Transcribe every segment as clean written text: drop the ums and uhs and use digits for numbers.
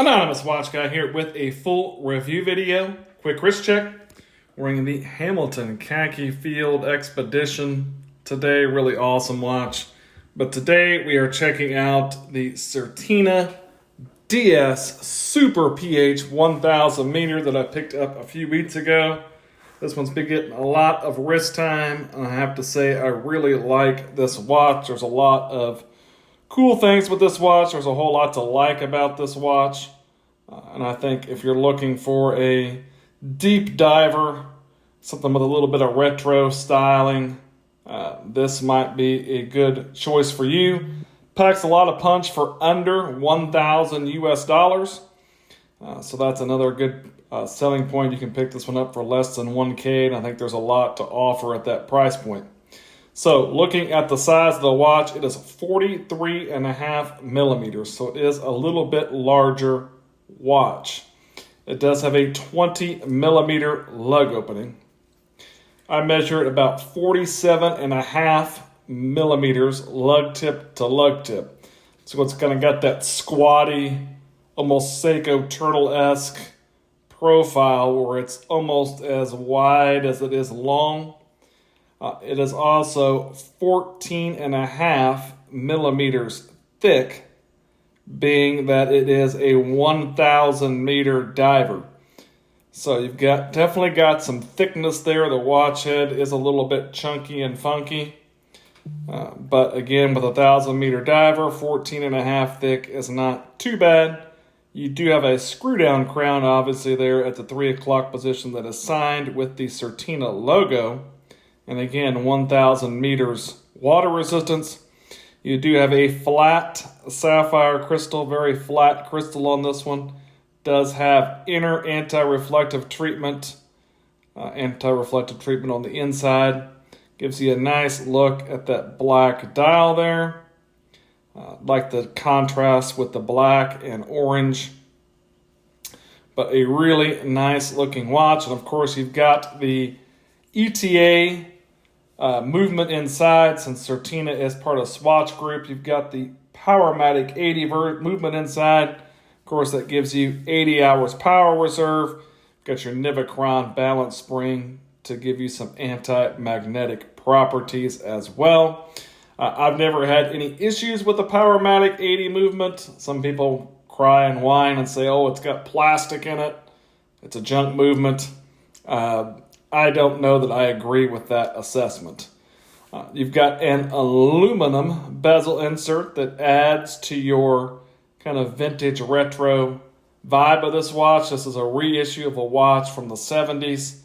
Anonymous Watch Guy here with a full review video. Quick wrist check. Wearing the Hamilton Khaki Field Expedition today. Really awesome watch. But today we are checking out the Certina DS Super PH1000M that I picked up a few weeks ago. This one's been getting a lot of wrist time. I have to say I really like this watch. There's a lot of cool things with this watch. There's a whole lot to like about this watch. And I think if you're looking for a deep diver, something with a little bit of retro styling, this might be a good choice for you. Packs a lot of punch for under $1,000 US. So that's another good selling point. You can pick this one up for less than $1K, and I think there's a lot to offer at that price point. So looking at the size of the watch, it is 43.5 millimeters. So it is a little bit larger watch. It does have a 20 millimeter lug opening. I measure it about 47.5 millimeters lug tip to lug tip. So it's kind of got that squatty, almost Seiko turtle-esque profile where it's almost as wide as it is long. It is also 14.5 millimeters thick, being that it is a 1,000 meter diver. So you've definitely got some thickness there. The watch head is a little bit chunky and funky. But again, with a 1,000 meter diver, 14.5 thick is not too bad. You do have a screw down crown, obviously, there at the 3 o'clock position that is signed with the Certina logo. And again, 1,000 meters water resistance. You do have a flat sapphire crystal, very flat crystal on this one. Does have inner anti-reflective treatment on the inside. Gives you a nice look at that black dial there. Like the contrast with the black and orange. But a really nice looking watch. And of course you've got the ETA movement inside. Since Certina is part of Swatch Group, you've got the Powermatic 80 movement inside. Of course, that gives you 80 hours power reserve. Got your Nivacron balance spring to give you some anti-magnetic properties as well. I've never had any issues with the Powermatic 80 movement. Some people cry and whine and say, oh, it's got plastic in it. It's a junk movement. I don't know that I agree with that assessment. You've got an aluminum bezel insert that adds to your kind of vintage retro vibe of this watch. This is a reissue of a watch from the 70s.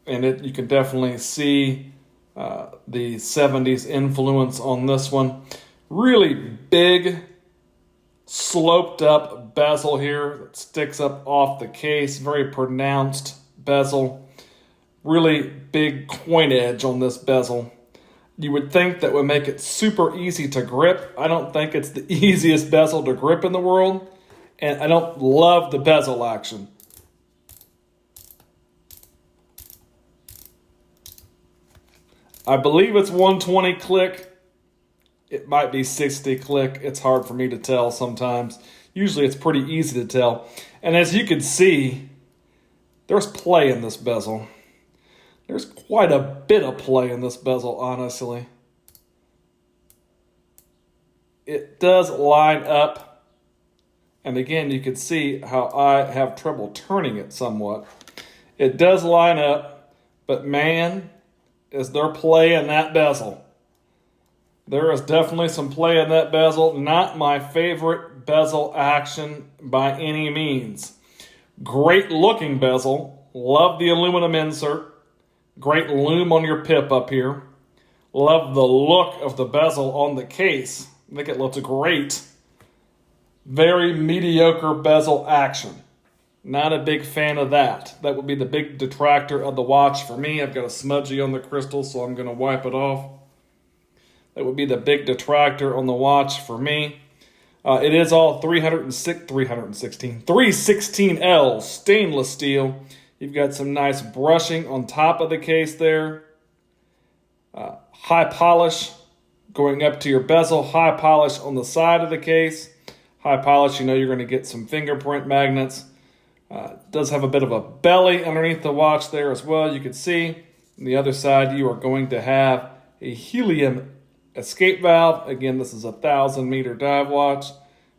And you can definitely see the 70s influence on this one. Really big, sloped up bezel here that sticks up off the case. Very pronounced bezel. Really big coin edge on this bezel. You would think that would make it super easy to grip. I don't think it's the easiest bezel to grip in the world. And I don't love the bezel action. I believe it's 120 click. It might be 60 click. It's hard for me to tell sometimes. Usually it's pretty easy to tell. And as you can see, there's play in this bezel. There's quite a bit of play in this bezel, honestly. It does line up. And again, you can see how I have trouble turning it somewhat. It does line up, but man, is there play in that bezel. There is definitely some play in that bezel. Not my favorite bezel action by any means. Great looking bezel. Love the aluminum insert. Great lume on your pip up here. Love the look of the bezel on the case. I think it looks great. Very mediocre bezel action. Not a big fan of that. That would be the big detractor of the watch for me. I've got a smudgy on the crystal, so I'm going to wipe it off. That would be the big detractor on the watch for me. It is all 316L stainless steel. You've got some nice brushing on top of the case there. High polish going up to your bezel. High polish on the side of the case. high polish. You know you're going to get some fingerprint magnets. It does have a bit of a belly underneath the watch there as well. You can see on the other side you are going to have a helium escape valve. Again, this is a 1,000-meter dive watch.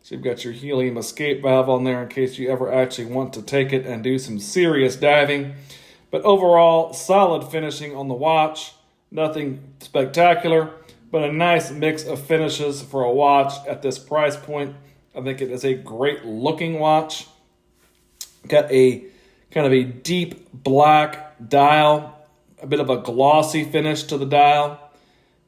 So you've got your helium escape valve on there in case you ever actually want to take it and do some serious diving. But overall, solid finishing on the watch. Nothing spectacular, but a nice mix of finishes for a watch at this price point. I think it is a great looking watch. Got a kind of a deep black dial, a bit of a glossy finish to the dial.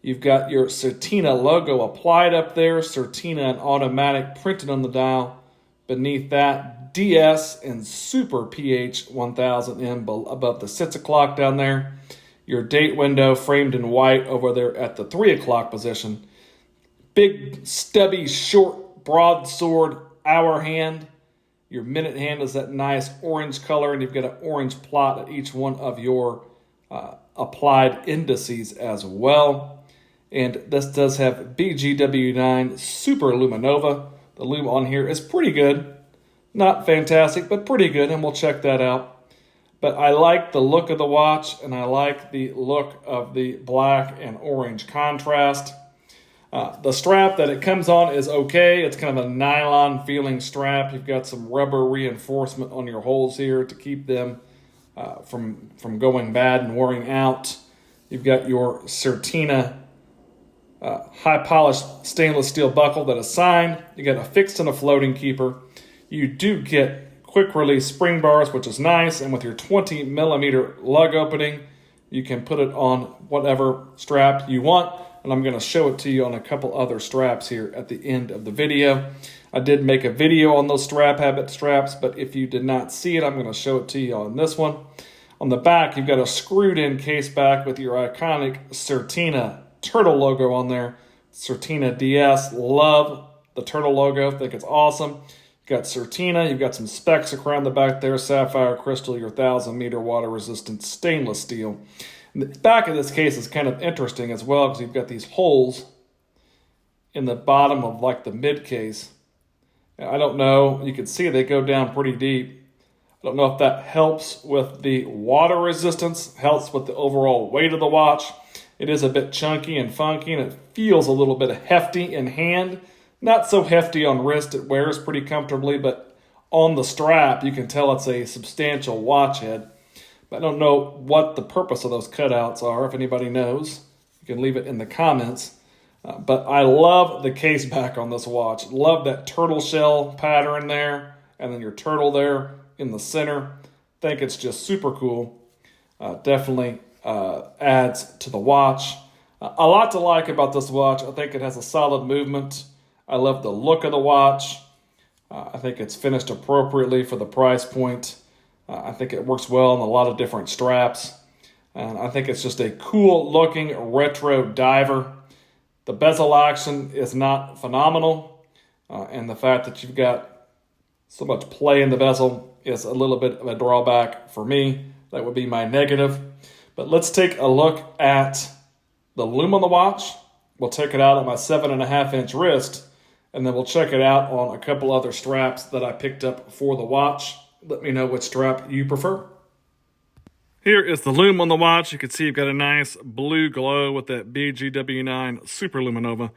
You've got your Certina logo applied up there, Certina and automatic printed on the dial. Beneath that, DS and Super PH1000M above the 6 o'clock down there. Your date window framed in white over there at the 3 o'clock position. Big, stubby, short, broadsword hour hand. Your minute hand is that nice orange color, and you've got an orange plot at each one of your applied indices as well. And this does have BGW9 Super Luminova. The lume on here is pretty good. Not fantastic, but pretty good, and we'll check that out. But I like the look of the watch, and I like the look of the black and orange contrast. The strap that it comes on is okay. It's kind of a nylon feeling strap. You've got some rubber reinforcement on your holes here to keep them from going bad and wearing out. You've got your Certina high polished stainless steel buckle that is signed. You got a fixed and a floating keeper. You do get quick release spring bars, which is nice, and with your 20mm lug opening, you can put it on whatever strap you want, and I'm going to show it to you on a couple other straps here at the end of the video. I did make a video on those strap habit straps, but if you did not see it, I'm going to show it to you on this one. On the back, you've got a screwed-in case back with your iconic Certina turtle logo on there. Certina DS. Love the turtle logo. Think it's awesome. You've got Certina. You've got some specs around the back there. Sapphire crystal, your 1,000-meter water-resistant stainless steel. And the back of this case is kind of interesting as well because you've got these holes in the bottom of like the mid case. I don't know. You can see they go down pretty deep. I don't know if that helps with the water resistance, helps with the overall weight of the watch. It is a bit chunky and funky, and it feels a little bit hefty in hand. Not so hefty on wrist. It wears pretty comfortably, but on the strap, you can tell it's a substantial watch head. But I don't know what the purpose of those cutouts are. If anybody knows, you can leave it in the comments. But I love the case back on this watch. Love that turtle shell pattern there, and then your turtle there in the center. Think it's just super cool. Definitely adds to the watch. A lot to like about this watch. I think it has a solid movement. I love the look of the watch. I think it's finished appropriately for the price point. I think it works well on a lot of different straps. And I think it's just a cool looking retro diver. The bezel action is not phenomenal. And the fact that you've got so much play in the bezel is a little bit of a drawback for me. That would be my negative. But let's take a look at the lume on the watch. We'll check it out on my 7.5-inch wrist, and then we'll check it out on a couple other straps that I picked up for the watch. Let me know which strap you prefer. Here is the lume on the watch. You can see you've got a nice blue glow with that BGW9 Super Luminova.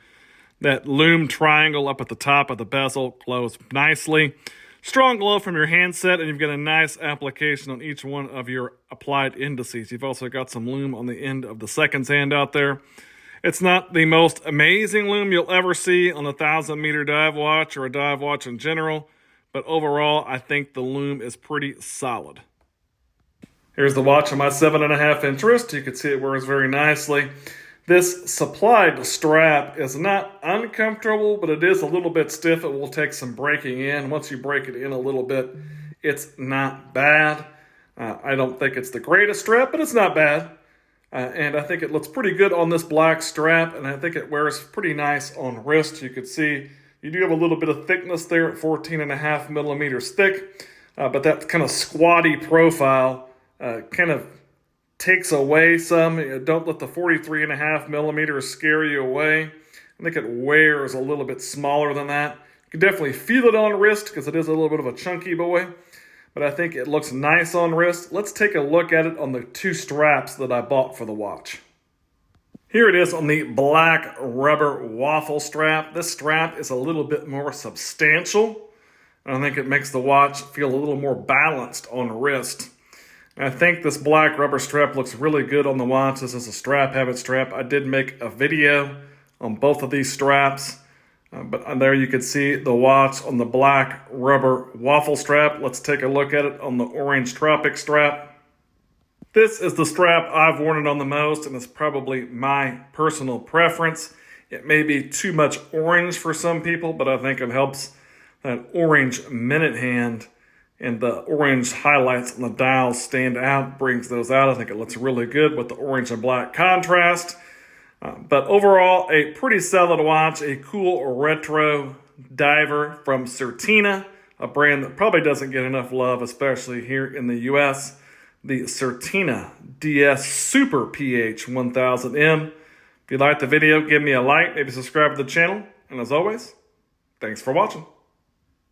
That lume triangle up at the top of the bezel glows nicely. Strong glow from your handset, and you've got a nice application on each one of your applied indices. You've also got some lume on the end of the seconds hand out there. It's not the most amazing lume you'll ever see on a 1,000-meter dive watch or a dive watch in general, but overall, I think the lume is pretty solid. Here's the watch on my 7.5-inch wrist. You can see it wears very nicely. This supplied strap is not uncomfortable, but it is a little bit stiff. It will take some breaking in. Once you break it in a little bit, it's not bad. I don't think it's the greatest strap, but it's not bad. And I think it looks pretty good on this black strap, and I think it wears pretty nice on wrist. You can see you do have a little bit of thickness there at 14.5 millimeters thick, but that kind of squatty profile kind of takes away some. Don't let the 43.5 millimeters scare you away. I think it wears a little bit smaller than that. can definitely feel it on wrist because it is a little bit of a chunky boy, but I think it looks nice on wrist. Let's take a look at it on the two straps that I bought for the watch. Here it is on the black rubber waffle strap. This strap is a little bit more substantial. I think it makes the watch feel a little more balanced on wrist. I think this black rubber strap looks really good on the watch. This is a strap habit strap. I did make a video on both of these straps, but there you can see the watch on the black rubber waffle strap. Let's take a look at it on the orange tropic strap. This is the strap I've worn it on the most, and it's probably my personal preference. It may be too much orange for some people, but I think it helps that orange minute hand and the orange highlights on the dial stand out, brings those out. I think it looks really good with the orange and black contrast. But overall, a pretty solid watch, a cool retro diver from Certina, a brand that probably doesn't get enough love, especially here in the US. The Certina DS Super PH1000M. If you liked the video, give me a like, maybe subscribe to the channel. And as always, thanks for watching.